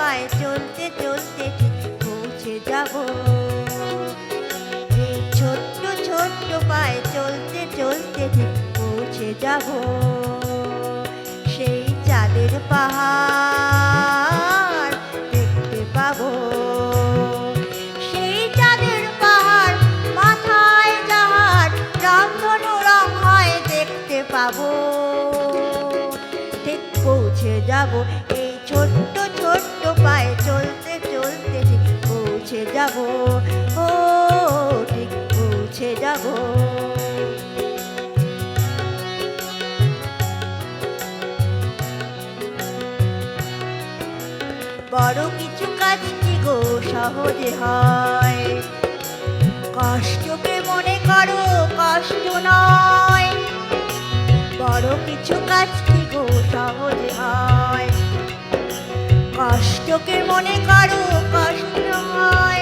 পায়ে চলতে চলতে ঠিক পৌঁছে যাব। এই ছোট্ট ছোট্ট পায়ে চলতে চলতে ঠিক পৌঁছে যাব সেই চাঁদের পাহাড় দেখতে পাবো। সেই চাঁদের পাহাড় মাথায় যাহার রামধনু রং হয় দেখতে পাবো। ঠিক পৌঁছে যাব এই ছোট্ট ছোট্ট পায়ে চলতে চলতে ঠিক পৌঁছে যাব। ও ঠিক পৌঁছে যাব। বড় কিছু কাজ কি গো সহজে হয়, কষ্টকে মনে করো কষ্ট নয়। বড় কিছু কাজ কি গো সহজে হয়, কষ্টকে মনে করো কষ্ট নয়।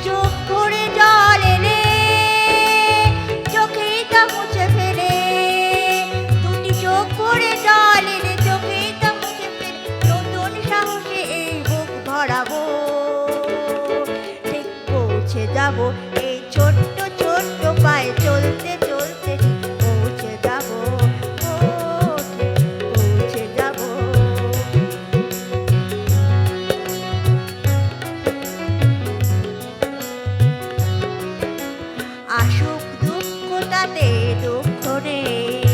চোখ ভরে জল এলে চোখেই তা মুছে ফেলে, দুটি চোখ ভরে জল এলে চোখেই তা মুছে ফেলে নতুন সাহসে এই বুক ভরাবো। ঠিক পৌঁছে যাব এই ছোট্ট ছোট্ট পায়ে চলতে চলতে ঠিক পৌঁছে যাব। ও ঠিক পৌঁছে যাব। আসুক দুঃখ তাতে দুঃখ নেই,